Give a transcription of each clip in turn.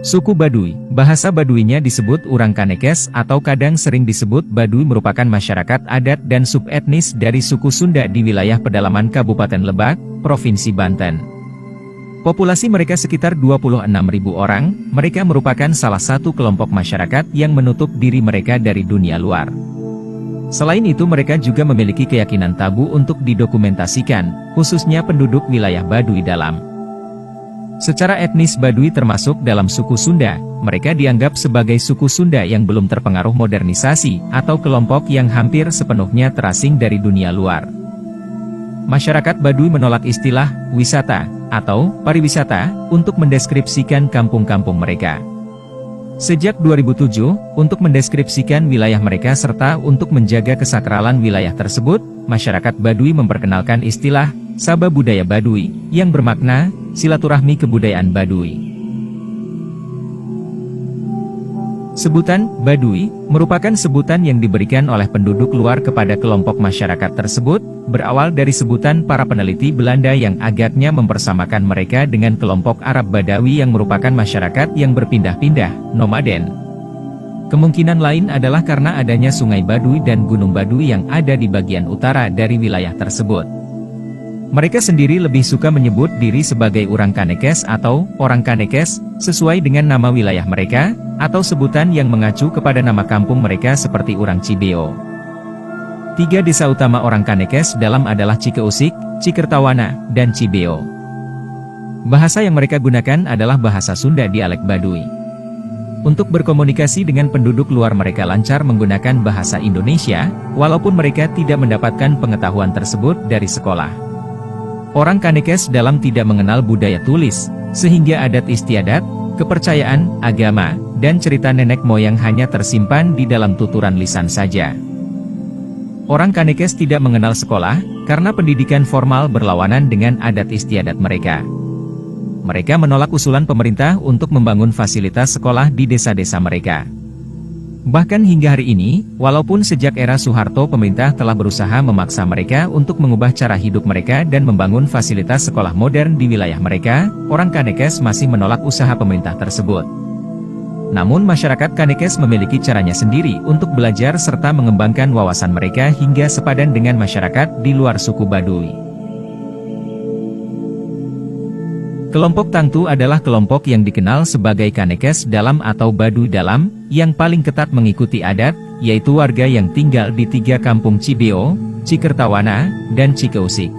Suku Baduy, bahasa Baduinya disebut Urang Kanekes atau kadang sering disebut Baduy merupakan masyarakat adat dan subetnis dari suku Sunda di wilayah pedalaman Kabupaten Lebak, Provinsi Banten. Populasi mereka sekitar 26.000 orang, mereka merupakan salah satu kelompok masyarakat yang menutup diri mereka dari dunia luar. Selain itu mereka juga memiliki keyakinan tabu untuk didokumentasikan, khususnya penduduk wilayah Baduy dalam. Secara etnis Baduy termasuk dalam suku Sunda, mereka dianggap sebagai suku Sunda yang belum terpengaruh modernisasi, atau kelompok yang hampir sepenuhnya terasing dari dunia luar. Masyarakat Baduy menolak istilah wisata atau pariwisata untuk mendeskripsikan kampung-kampung mereka. Sejak 2007, untuk mendeskripsikan wilayah mereka serta untuk menjaga kesakralan wilayah tersebut, masyarakat Baduy memperkenalkan istilah Sabah Budaya Baduy, yang bermakna silaturahmi kebudayaan Baduy. Sebutan Baduy merupakan sebutan yang diberikan oleh penduduk luar kepada kelompok masyarakat tersebut, berawal dari sebutan para peneliti Belanda yang agaknya mempersamakan mereka dengan kelompok Arab Badawi yang merupakan masyarakat yang berpindah-pindah, nomaden. Kemungkinan lain adalah karena adanya Sungai Baduy dan Gunung Baduy yang ada di bagian utara dari wilayah tersebut. Mereka sendiri lebih suka menyebut diri sebagai Urang Kanekes atau Orang Kanekes, sesuai dengan nama wilayah mereka, atau sebutan yang mengacu kepada nama kampung mereka seperti Urang Cibeo. 3 desa utama Orang Kanekes dalam adalah Cikeusik, Cikertawana, dan Cibeo. Bahasa yang mereka gunakan adalah bahasa Sunda dialek Baduy. Untuk berkomunikasi dengan penduduk luar mereka lancar menggunakan bahasa Indonesia, walaupun mereka tidak mendapatkan pengetahuan tersebut dari sekolah. Orang Kanekes dalam tidak mengenal budaya tulis, sehingga adat istiadat, kepercayaan, agama, dan cerita nenek moyang hanya tersimpan di dalam tuturan lisan saja. Orang Kanekes tidak mengenal sekolah, karena pendidikan formal berlawanan dengan adat istiadat mereka. Mereka menolak usulan pemerintah untuk membangun fasilitas sekolah di desa-desa mereka. Bahkan hingga hari ini, walaupun sejak era Soeharto pemerintah telah berusaha memaksa mereka untuk mengubah cara hidup mereka dan membangun fasilitas sekolah modern di wilayah mereka, orang Kanekes masih menolak usaha pemerintah tersebut. Namun masyarakat Kanekes memiliki caranya sendiri untuk belajar serta mengembangkan wawasan mereka hingga sepadan dengan masyarakat di luar suku Baduy. Kelompok Tangtu adalah kelompok yang dikenal sebagai Kanekes dalam atau Baduy dalam, yang paling ketat mengikuti adat, yaitu warga yang tinggal di 3 kampung Cibeo, Cikertawana, dan Cikeusik.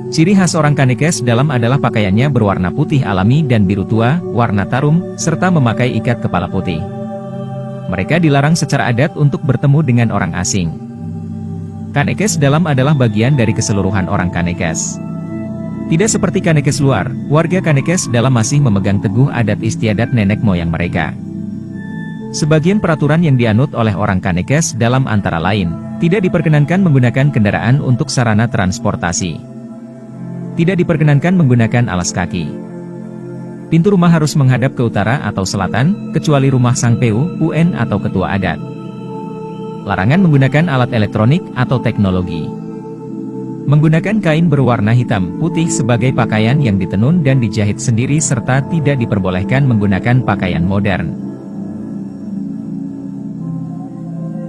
Ciri khas orang Kanekes dalam adalah pakaiannya berwarna putih alami dan biru tua, warna tarum, serta memakai ikat kepala putih. Mereka dilarang secara adat untuk bertemu dengan orang asing. Kanekes dalam adalah bagian dari keseluruhan orang Kanekes. Tidak seperti Kanekes luar, warga Kanekes dalam masih memegang teguh adat istiadat nenek moyang mereka. Sebagian peraturan yang dianut oleh orang Kanekes dalam antara lain, tidak diperkenankan menggunakan kendaraan untuk sarana transportasi. Tidak diperkenankan menggunakan alas kaki. Pintu rumah harus menghadap ke utara atau selatan, kecuali rumah Sangpeu, UN atau ketua adat. Larangan menggunakan alat elektronik atau teknologi. Menggunakan kain berwarna hitam putih sebagai pakaian yang ditenun dan dijahit sendiri serta tidak diperbolehkan menggunakan pakaian modern.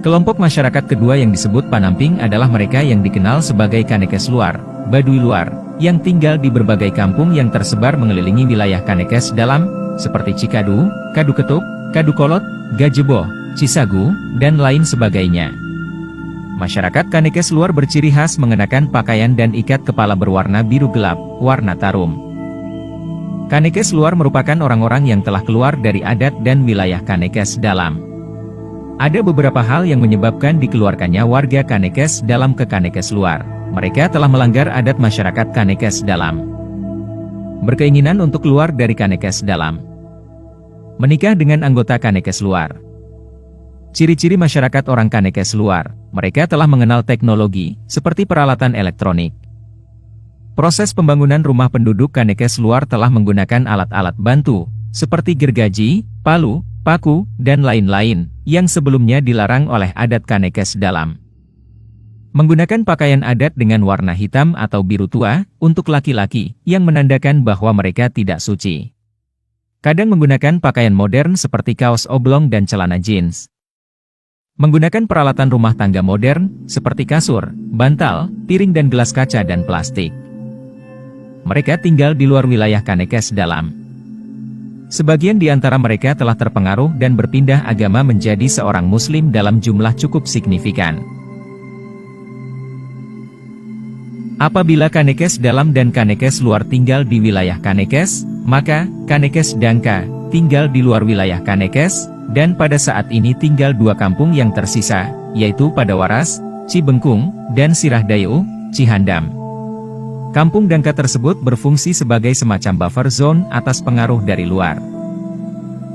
Kelompok masyarakat kedua yang disebut Panamping adalah mereka yang dikenal sebagai Kanekes luar, Baduy luar, yang tinggal di berbagai kampung yang tersebar mengelilingi wilayah Kanekes dalam, seperti Cikadu, Kaduketuk, Kadukolot, Gajebo, Cisagu, dan lain sebagainya. Masyarakat Kanekes luar berciri khas mengenakan pakaian dan ikat kepala berwarna biru gelap, warna tarum. Kanekes luar merupakan orang-orang yang telah keluar dari adat dan wilayah Kanekes dalam. Ada beberapa hal yang menyebabkan dikeluarkannya warga Kanekes dalam ke Kanekes luar. Mereka telah melanggar adat masyarakat Kanekes dalam. Berkeinginan untuk keluar dari Kanekes dalam. Menikah dengan anggota Kanekes luar. Ciri-ciri masyarakat orang Kanekes luar, mereka telah mengenal teknologi, seperti peralatan elektronik. Proses pembangunan rumah penduduk Kanekes luar telah menggunakan alat-alat bantu, seperti gergaji, palu, paku, dan lain-lain, yang sebelumnya dilarang oleh adat Kanekes dalam. Menggunakan pakaian adat dengan warna hitam atau biru tua, untuk laki-laki, yang menandakan bahwa mereka tidak suci. Kadang menggunakan pakaian modern seperti kaos oblong dan celana jeans. Menggunakan peralatan rumah tangga modern, seperti kasur, bantal, piring dan gelas kaca dan plastik. Mereka tinggal di luar wilayah Kanekes Dalam. Sebagian di antara mereka telah terpengaruh dan berpindah agama menjadi seorang Muslim dalam jumlah cukup signifikan. Apabila Kanekes Dalam dan Kanekes Luar tinggal di wilayah Kanekes, maka Kanekes Dangka tinggal di luar wilayah Kanekes, dan pada saat ini tinggal 2 kampung yang tersisa, yaitu Padawaras, Cibengkung, dan Sirahdayu, Cihandam. Kampung Dangka tersebut berfungsi sebagai semacam buffer zone atas pengaruh dari luar.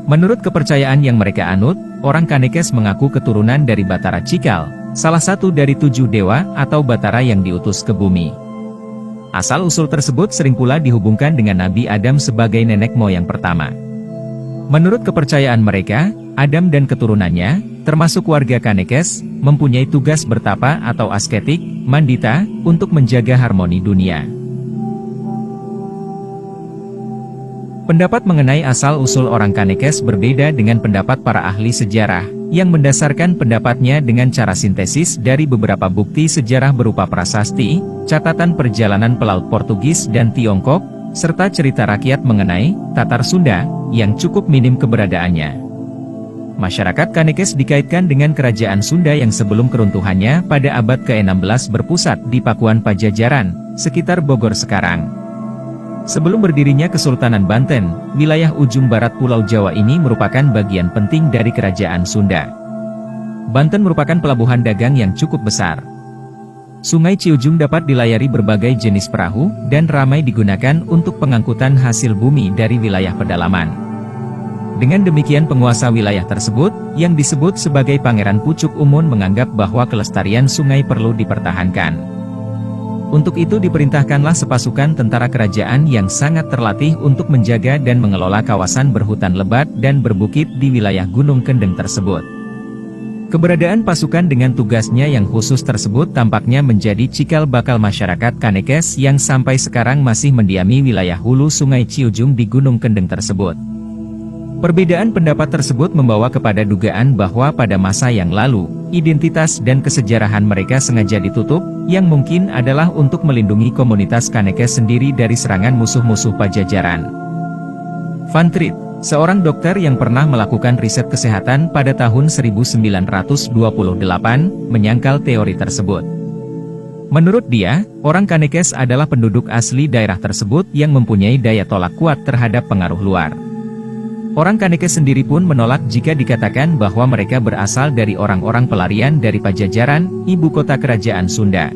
Menurut kepercayaan yang mereka anut, orang Kanekes mengaku keturunan dari Batara Cikal, salah satu dari 7 dewa atau Batara yang diutus ke bumi. Asal-usul tersebut sering pula dihubungkan dengan Nabi Adam sebagai nenek moyang pertama. Menurut kepercayaan mereka, Adam dan keturunannya, termasuk warga Kanekes, mempunyai tugas bertapa atau asketik, mandita, untuk menjaga harmoni dunia. Pendapat mengenai asal-usul orang Kanekes berbeda dengan pendapat para ahli sejarah, yang mendasarkan pendapatnya dengan cara sintesis dari beberapa bukti sejarah berupa prasasti, catatan perjalanan pelaut Portugis dan Tiongkok, serta cerita rakyat mengenai Tatar Sunda, yang cukup minim keberadaannya. Masyarakat Kanekes dikaitkan dengan kerajaan Sunda yang sebelum keruntuhannya pada abad ke-16 berpusat di Pakuan Pajajaran, sekitar Bogor sekarang. Sebelum berdirinya Kesultanan Banten, wilayah ujung barat Pulau Jawa ini merupakan bagian penting dari kerajaan Sunda. Banten merupakan pelabuhan dagang yang cukup besar. Sungai Ciujung dapat dilayari berbagai jenis perahu, dan ramai digunakan untuk pengangkutan hasil bumi dari wilayah pedalaman. Dengan demikian penguasa wilayah tersebut, yang disebut sebagai Pangeran Pucuk Umun menganggap bahwa kelestarian sungai perlu dipertahankan. Untuk itu diperintahkanlah sepasukan tentara kerajaan yang sangat terlatih untuk menjaga dan mengelola kawasan berhutan lebat dan berbukit di wilayah Gunung Kendeng tersebut. Keberadaan pasukan dengan tugasnya yang khusus tersebut tampaknya menjadi cikal bakal masyarakat Kanekes yang sampai sekarang masih mendiami wilayah hulu Sungai Ciujung di Gunung Kendeng tersebut. Perbedaan pendapat tersebut membawa kepada dugaan bahwa pada masa yang lalu, identitas dan kesejarahan mereka sengaja ditutup, yang mungkin adalah untuk melindungi komunitas Kanekes sendiri dari serangan musuh-musuh Pajajaran. Van Triet, seorang dokter yang pernah melakukan riset kesehatan pada tahun 1928, menyangkal teori tersebut. Menurut dia, orang Kanekes adalah penduduk asli daerah tersebut yang mempunyai daya tolak kuat terhadap pengaruh luar. Orang Kanekes sendiri pun menolak jika dikatakan bahwa mereka berasal dari orang-orang pelarian dari Pajajaran, ibu kota kerajaan Sunda.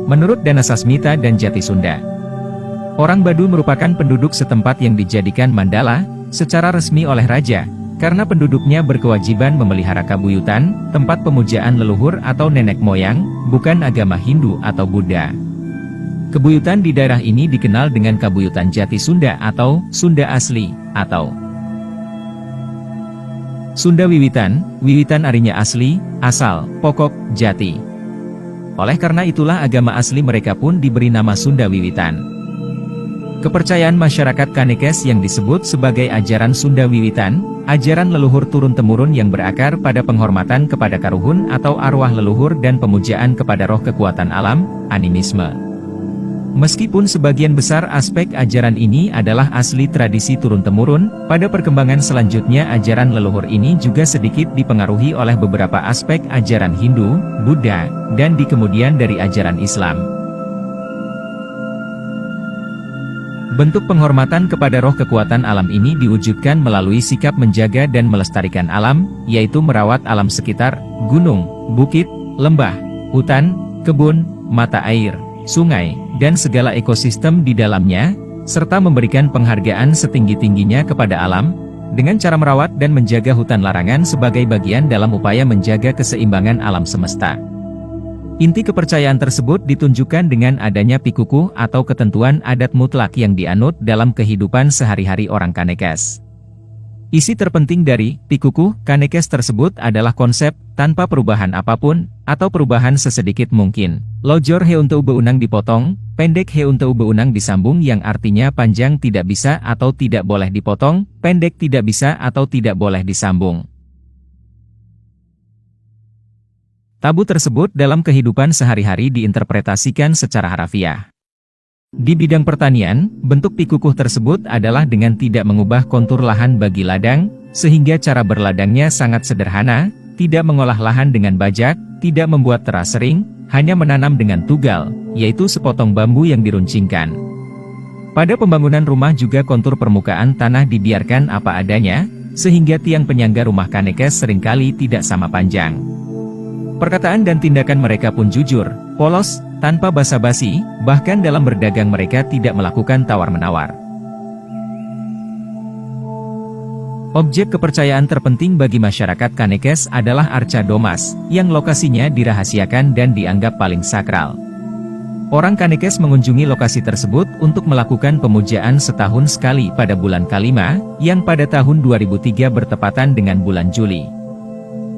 Menurut Danasasmita dan Jati Sunda, orang Baduy merupakan penduduk setempat yang dijadikan mandala secara resmi oleh raja, karena penduduknya berkewajiban memelihara kabuyutan, tempat pemujaan leluhur atau nenek moyang, bukan agama Hindu atau Buddha. Kabuyutan di daerah ini dikenal dengan Kabuyutan Jati Sunda atau Sunda Asli, atau Sunda Wiwitan. Wiwitan artinya asli, asal, pokok, jati. Oleh karena itulah agama asli mereka pun diberi nama Sunda Wiwitan. Kepercayaan masyarakat Kanekes yang disebut sebagai ajaran Sunda Wiwitan, ajaran leluhur turun-temurun yang berakar pada penghormatan kepada karuhun atau arwah leluhur dan pemujaan kepada roh kekuatan alam, animisme. Meskipun sebagian besar aspek ajaran ini adalah asli tradisi turun-temurun, pada perkembangan selanjutnya ajaran leluhur ini juga sedikit dipengaruhi oleh beberapa aspek ajaran Hindu, Buddha, dan di kemudian dari ajaran Islam. Bentuk penghormatan kepada roh kekuatan alam ini diwujudkan melalui sikap menjaga dan melestarikan alam, yaitu merawat alam sekitar, gunung, bukit, lembah, hutan, kebun, mata air, sungai, dan segala ekosistem di dalamnya, serta memberikan penghargaan setinggi-tingginya kepada alam, dengan cara merawat dan menjaga hutan larangan sebagai bagian dalam upaya menjaga keseimbangan alam semesta. Inti kepercayaan tersebut ditunjukkan dengan adanya pikukuh atau ketentuan adat mutlak yang dianut dalam kehidupan sehari-hari orang Kanekes. Isi terpenting dari Pikukuh Kanekes tersebut adalah konsep tanpa perubahan apapun, atau perubahan sesedikit mungkin. Lojor Heuntou Beunang dipotong, pendek Heuntou Beunang disambung yang artinya panjang tidak bisa atau tidak boleh dipotong, pendek tidak bisa atau tidak boleh disambung. Tabu tersebut dalam kehidupan sehari-hari diinterpretasikan secara harafiah. Di bidang pertanian, bentuk pikukuh tersebut adalah dengan tidak mengubah kontur lahan bagi ladang, sehingga cara berladangnya sangat sederhana, tidak mengolah lahan dengan bajak, tidak membuat terasering, hanya menanam dengan tugal, yaitu sepotong bambu yang diruncingkan. Pada pembangunan rumah juga kontur permukaan tanah dibiarkan apa adanya, sehingga tiang penyangga rumah Kanekes seringkali tidak sama panjang. Perkataan dan tindakan mereka pun jujur, polos, tanpa basa-basi, bahkan dalam berdagang mereka tidak melakukan tawar-menawar. Objek kepercayaan terpenting bagi masyarakat Kanekes adalah Arca Domas, yang lokasinya dirahasiakan dan dianggap paling sakral. Orang Kanekes mengunjungi lokasi tersebut untuk melakukan pemujaan setahun sekali pada bulan kelima, yang pada tahun 2003 bertepatan dengan bulan Juli.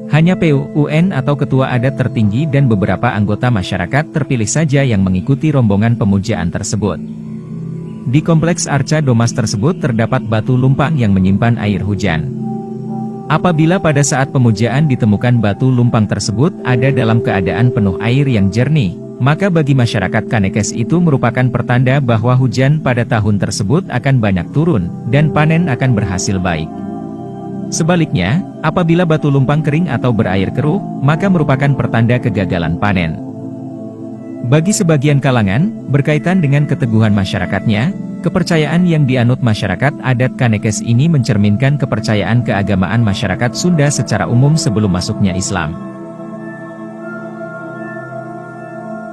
Hanya PUN atau ketua adat tertinggi dan beberapa anggota masyarakat terpilih saja yang mengikuti rombongan pemujaan tersebut. Di kompleks Arca Domas tersebut terdapat batu lumpang yang menyimpan air hujan. Apabila pada saat pemujaan ditemukan batu lumpang tersebut ada dalam keadaan penuh air yang jernih, maka bagi masyarakat Kanekes itu merupakan pertanda bahwa hujan pada tahun tersebut akan banyak turun, dan panen akan berhasil baik. Sebaliknya, apabila batu lumpang kering atau berair keruh, maka merupakan pertanda kegagalan panen. Bagi sebagian kalangan, berkaitan dengan keteguhan masyarakatnya, kepercayaan yang dianut masyarakat adat Kanekes ini mencerminkan kepercayaan keagamaan masyarakat Sunda secara umum sebelum masuknya Islam.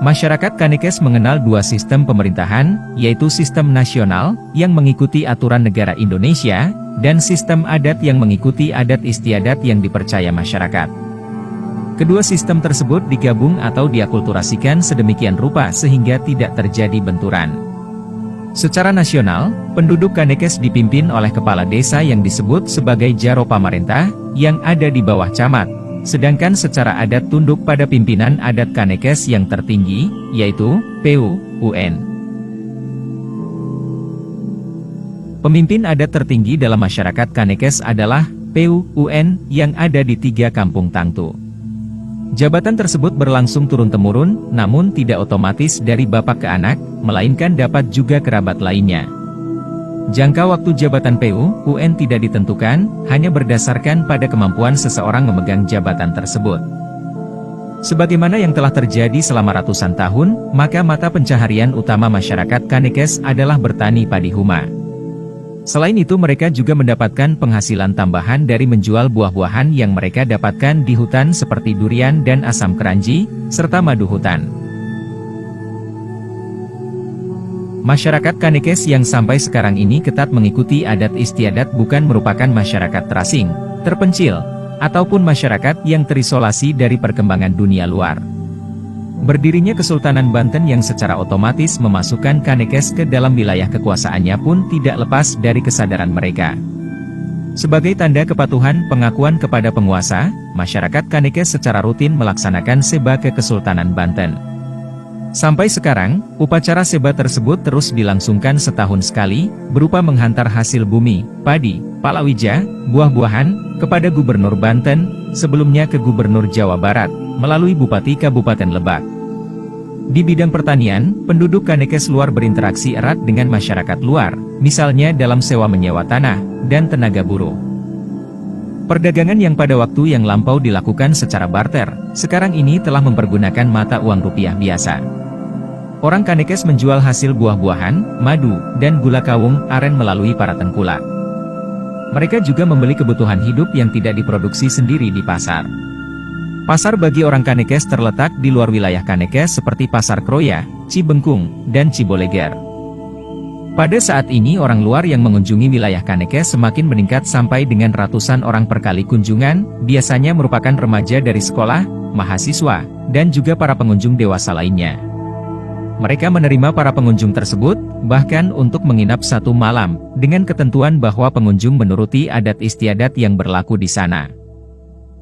Masyarakat Kanekes mengenal dua sistem pemerintahan, yaitu sistem nasional, yang mengikuti aturan negara Indonesia, dan sistem adat yang mengikuti adat istiadat yang dipercaya masyarakat. Kedua sistem tersebut digabung atau diakulturasikan sedemikian rupa sehingga tidak terjadi benturan. Secara nasional, penduduk Kanekes dipimpin oleh kepala desa yang disebut sebagai Jaro Pamarentah, yang ada di bawah camat, sedangkan secara adat tunduk pada pimpinan adat Kanekes yang tertinggi, yaitu PUN. Pemimpin adat tertinggi dalam masyarakat Kanekes adalah PUN yang ada di 3 kampung Tangtu. Jabatan tersebut berlangsung turun-temurun, namun tidak otomatis dari bapak ke anak, melainkan dapat juga kerabat lainnya. Jangka waktu jabatan PUN tidak ditentukan, hanya berdasarkan pada kemampuan seseorang memegang jabatan tersebut. Sebagaimana yang telah terjadi selama ratusan tahun, maka mata pencaharian utama masyarakat Kanekes adalah bertani padi huma. Selain itu mereka juga mendapatkan penghasilan tambahan dari menjual buah-buahan yang mereka dapatkan di hutan seperti durian dan asam keranji, serta madu hutan. Masyarakat Kanekes yang sampai sekarang ini ketat mengikuti adat istiadat bukan merupakan masyarakat terasing, terpencil, ataupun masyarakat yang terisolasi dari perkembangan dunia luar. Berdirinya Kesultanan Banten yang secara otomatis memasukkan Kanekes ke dalam wilayah kekuasaannya pun tidak lepas dari kesadaran mereka. Sebagai tanda kepatuhan pengakuan kepada penguasa, masyarakat Kanekes secara rutin melaksanakan seba ke Kesultanan Banten. Sampai sekarang, upacara seba tersebut terus dilangsungkan setahun sekali, berupa menghantar hasil bumi, padi, palawija, buah-buahan, kepada Gubernur Banten, sebelumnya ke Gubernur Jawa Barat, melalui Bupati Kabupaten Lebak. Di bidang pertanian, penduduk Kanekes luar berinteraksi erat dengan masyarakat luar, misalnya dalam sewa menyewa tanah, dan tenaga buruh. Perdagangan yang pada waktu yang lampau dilakukan secara barter, sekarang ini telah mempergunakan mata uang rupiah biasa. Orang Kanekes menjual hasil buah-buahan, madu, dan gula kawung aren melalui para tengkulak. Mereka juga membeli kebutuhan hidup yang tidak diproduksi sendiri di pasar. Pasar bagi orang Kanekes terletak di luar wilayah Kanekes seperti Pasar Kroya, Cibengkung, dan Ciboleger. Pada saat ini orang luar yang mengunjungi wilayah Kanekes semakin meningkat sampai dengan ratusan orang per kali kunjungan, biasanya merupakan remaja dari sekolah, mahasiswa, dan juga para pengunjung dewasa lainnya. Mereka menerima para pengunjung tersebut, bahkan untuk menginap 1 malam, dengan ketentuan bahwa pengunjung menuruti adat istiadat yang berlaku di sana.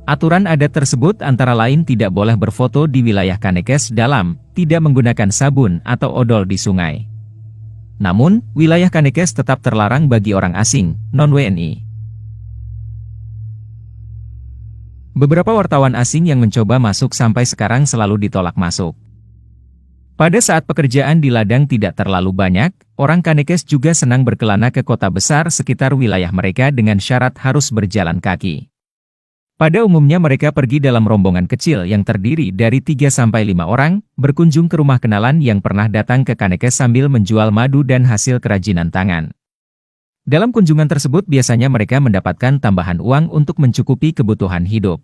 Aturan adat tersebut antara lain tidak boleh berfoto di wilayah Kanekes Dalam, tidak menggunakan sabun atau odol di sungai. Namun, wilayah Kanekes tetap terlarang bagi orang asing, non-WNI. Beberapa wartawan asing yang mencoba masuk sampai sekarang selalu ditolak masuk. Pada saat pekerjaan di ladang tidak terlalu banyak, orang Kanekes juga senang berkelana ke kota besar sekitar wilayah mereka dengan syarat harus berjalan kaki. Pada umumnya mereka pergi dalam rombongan kecil yang terdiri dari 3-5 orang, berkunjung ke rumah kenalan yang pernah datang ke Kanekes sambil menjual madu dan hasil kerajinan tangan. Dalam kunjungan tersebut biasanya mereka mendapatkan tambahan uang untuk mencukupi kebutuhan hidup.